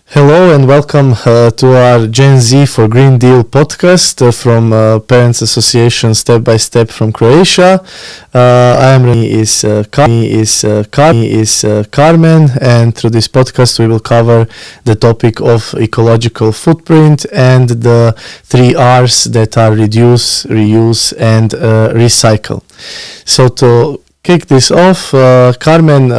Hello and welcome to our Gen Z for Green Deal podcast from Parents Association Step by Step from Croatia. I am Carmen, and through this podcast we will cover the topic of ecological footprint and the 3 R's that are reduce, reuse, and recycle. So to kick this off, Carmen,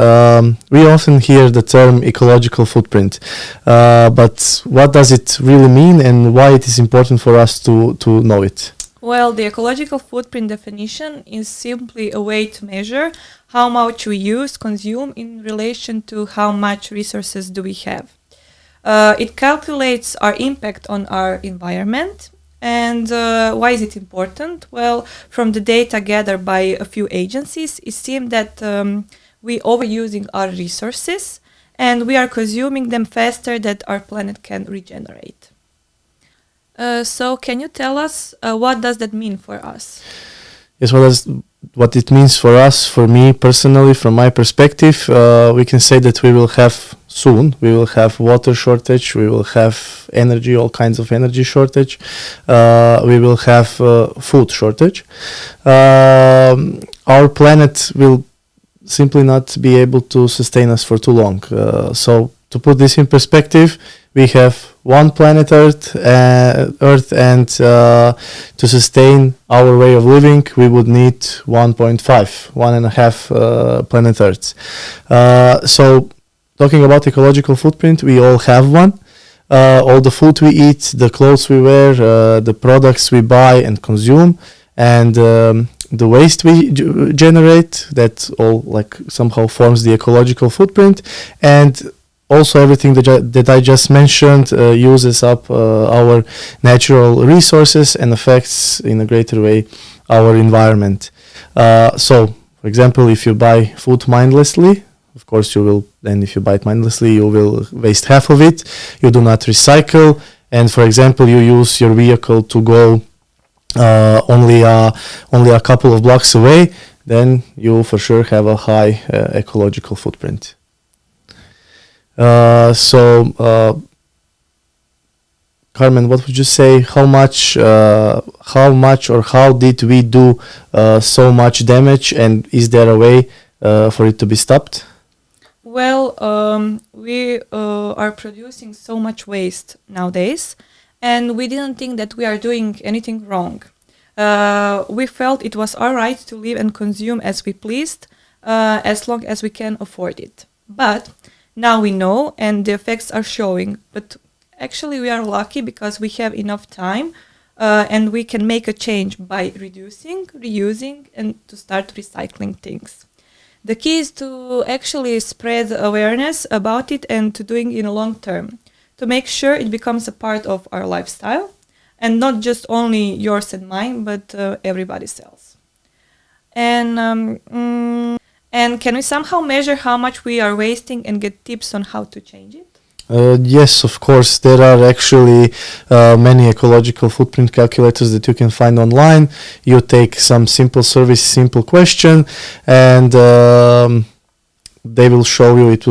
we often hear the term ecological footprint, but what does it really mean and why it is important for us to know it? Well, the ecological footprint definition is simply a way to measure how much we consume in relation to how much resources do we have. It calculates our impact on our environment. And why is it important? Well, from the data gathered by a few agencies, it seems that we overusing our resources and we are consuming them faster than our planet can regenerate. So can you tell us what does that mean for us? Yes, what it means for us, for me personally, from my perspective, we can say that we will have water shortage, we will have energy, all kinds of energy shortage, we will have food shortage. Our planet will simply not be able to sustain us for too long. So to put this in perspective, we have one planet Earth, and to sustain our way of living, we would need 1.5 planet Earths. So talking about ecological footprint, we all have one. All the food we eat, the clothes we wear, the products we buy and consume, and the waste we generate, that all somehow forms the ecological footprint. And also everything that I just mentioned uses up our natural resources and affects in a greater way our environment. So, for example, if you buy food mindlessly, of course you will, and if you buy it mindlessly, you will waste half of it. You do not recycle, and for example, you use your vehicle to go only a couple of blocks away, then you for sure have a high ecological footprint. Carmen, what would you say? How much or how did we do so much damage, and is there a way for it to be stopped? Well, we are producing so much waste nowadays, and we didn't think that we are doing anything wrong. We felt it was all right to live and consume as we pleased, as long as we can afford it. But now we know, and the effects are showing. But actually, we are lucky because we have enough time, and we can make a change by reducing, reusing, and to start recycling things. The key is to actually spread awareness about it and to doing it in a long term, to make sure it becomes a part of our lifestyle, and not just only yours and mine, but everybody else. And can we somehow measure how much we are wasting and get tips on how to change it? Yes, of course. There are actually many ecological footprint calculators that you can find online. You take some simple survey, simple question, and it will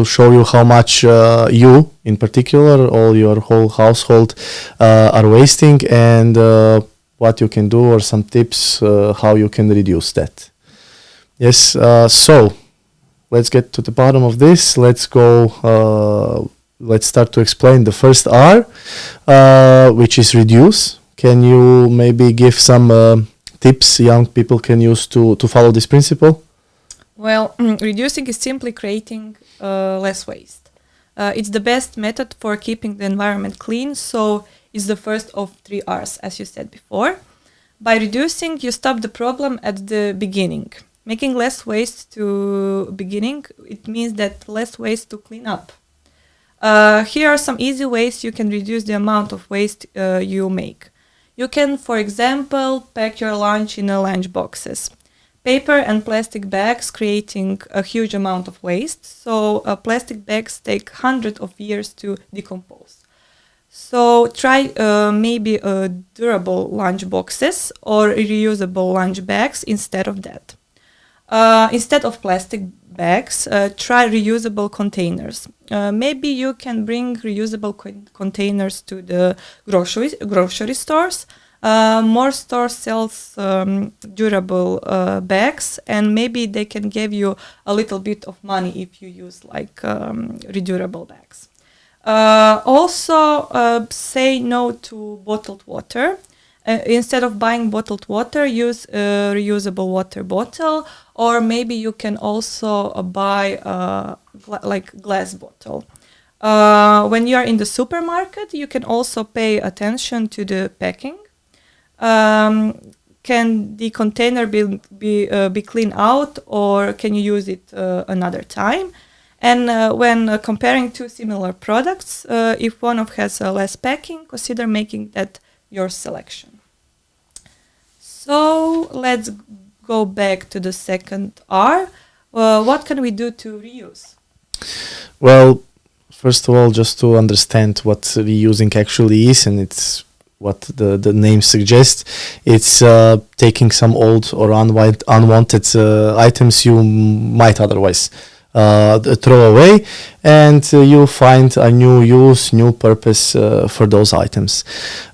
show you how much you, in particular, all your whole household are wasting, and what you can do, or some tips how you can reduce that. Yes, so let's get to the bottom of this. Let's start to explain the first R, which is reduce. Can you maybe give some tips young people can use to follow this principle? Well, reducing is simply creating less waste. It's the best method for keeping the environment clean, so it's the first of 3 R's, as you said before. By reducing, you stop the problem at the beginning. Making less waste to beginning, it means that less waste to clean up. Here are some easy ways you can reduce the amount of waste you make. You can, for example, pack your lunch in lunch boxes. Paper and plastic bags creating a huge amount of waste, so plastic bags take hundreds of years to decompose. So try maybe durable lunch boxes or reusable lunch bags instead of that. Instead of plastic bags, try reusable containers. Maybe you can bring reusable containers to the grocery stores. More stores sells durable bags, and maybe they can give you a little bit of money if you use like redurable bags. Also, say no to bottled water. Instead of buying bottled water, use a reusable water bottle, or maybe you can also buy like glass bottle. When you are in the supermarket, you can also pay attention to the packing. Can the container be cleaned out, or can you use it another time? And when comparing two similar products, if one of has less packing, consider making that your selection. So let's go back to the second R. What can we do to reuse? Well, first of all, just to understand what reusing actually is, and it's what the name suggests, it's taking some old or unwanted items you might otherwise throw away, and you find a new use, new purpose for those items.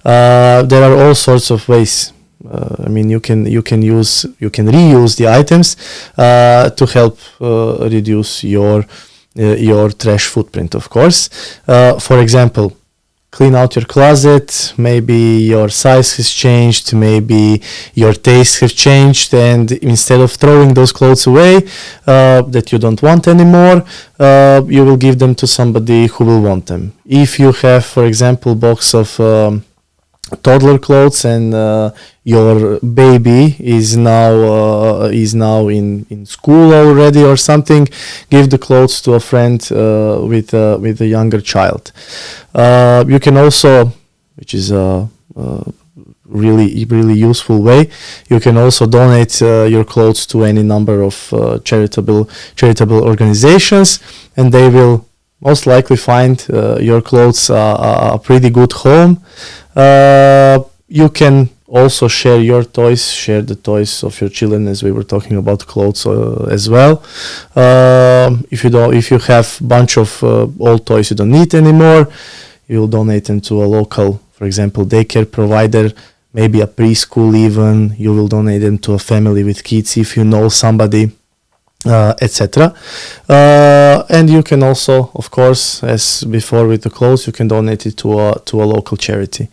There are all sorts of ways. I mean, you can reuse the items to help reduce your trash footprint, of course. For example, clean out your closet. Maybe your size has changed, maybe your tastes have changed, and instead of throwing those clothes away that you don't want anymore, you will give them to somebody who will want them. If you have, for example, box of toddler clothes, and your baby is now in school already or something, give the clothes to a friend with a younger child. You can also, which is a really useful way, you can also donate your clothes to any number of charitable organizations, and they will most likely find your clothes a pretty good home. You can also share the toys of your children, as we were talking about clothes as well. If you have a bunch of old toys you don't need anymore, you will donate them to a local, for example, daycare provider, maybe a preschool even. You will donate them to a family with kids if you know somebody, etc. And you can also, of course, as before with the clothes, you can donate it to a local charity.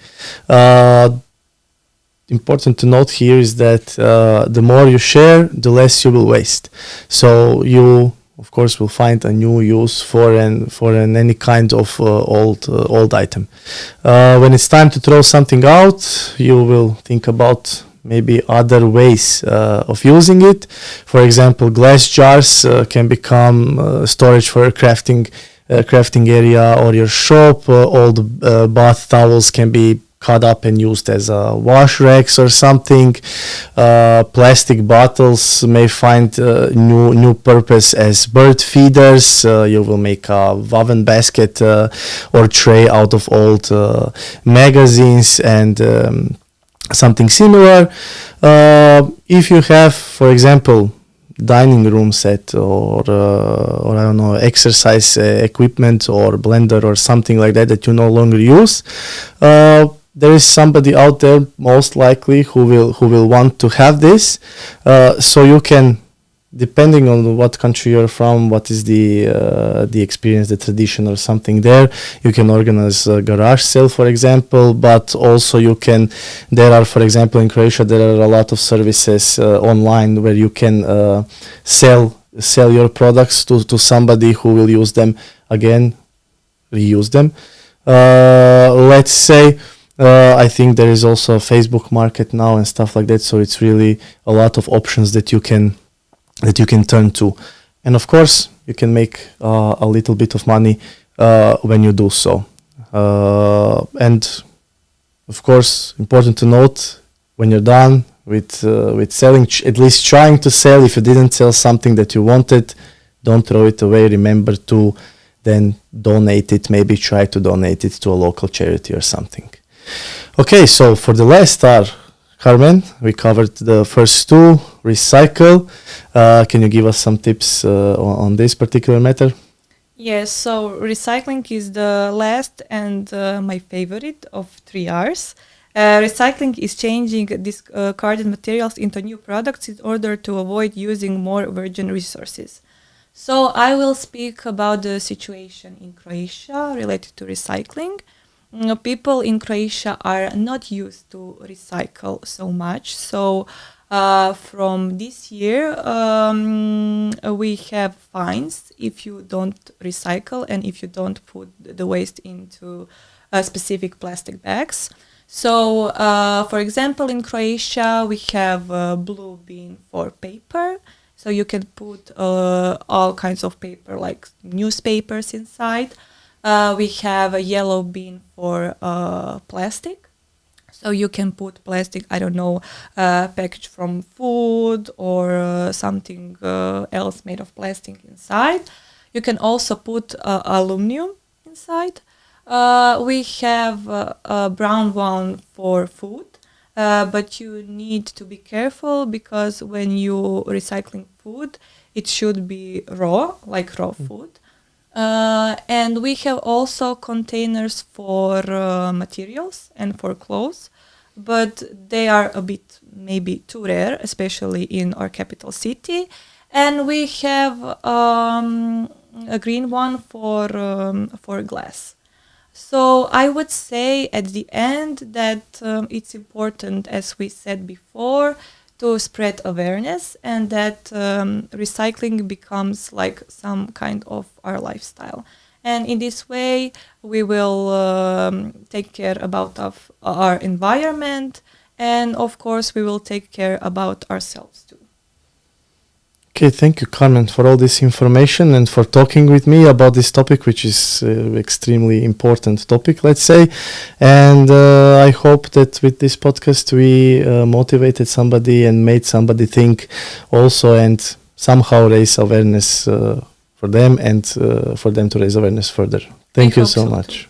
Important to note here is that the more you share, the less you will waste. So you, of course, will find a new use for any kind of old item. When it's time to throw something out, you will think about maybe other ways of using it. For example, glass jars can become storage for a crafting area or your shop. Old bath towels can be cut up and used as wash racks or something. Plastic bottles may find new purpose as bird feeders. You will make a woven basket or tray out of old magazines and something similar. If you have, for example, dining room set or I don't know, exercise equipment or blender or something like that you no longer use, there is somebody out there most likely who will want to have this. So you can, depending on what country you're from, what is the experience, the tradition or something there, you can organize a garage sale, for example. But also there are, for example, in Croatia, there are a lot of services online where you can sell your products to somebody who will use them again, reuse them. Let's say, I think there is also a Facebook market now and stuff like that. So it's really a lot of options that you can turn to, and of course you can make a little bit of money when you do so. And of course, important to note, when you're done with selling, at least trying to sell, if you didn't sell something that you wanted, don't throw it away. Remember to then donate it. Maybe try to donate it to a local charity or something. Okay, so for the last R, Carmen, we covered the first two, recycle. Can you give us some tips on this particular matter? Yes, so recycling is the last and my favorite of 3 Rs. Recycling is changing discarded materials into new products in order to avoid using more virgin resources. So I will speak about the situation in Croatia related to recycling. People in Croatia are not used to recycle so much. So from this year, we have fines if you don't recycle and if you don't put the waste into specific plastic bags. So, for example, in Croatia, we have a blue bin for paper. So you can put all kinds of paper, like newspapers inside. We have a yellow bin for plastic. So you can put plastic, I don't know, package from food or something else made of plastic inside. You can also put aluminum inside. We have a brown one for food, but you need to be careful because when you recycling food, it should be raw, like raw food. And we have also containers for materials and for clothes, but they are a bit maybe too rare, especially in our capital city. And we have a green one for glass. So I would say at the end that it's important, as we said before, to spread awareness and that recycling becomes like some kind of our lifestyle. And in this way, we will take care about of our environment, and of course, we will take care about ourselves too. Okay, thank you, Carmen, for all this information and for talking with me about this topic, which is extremely important topic, let's say. And I hope that with this podcast we motivated somebody and made somebody think also and somehow raise awareness for them and for them to raise awareness further. Thank you so much.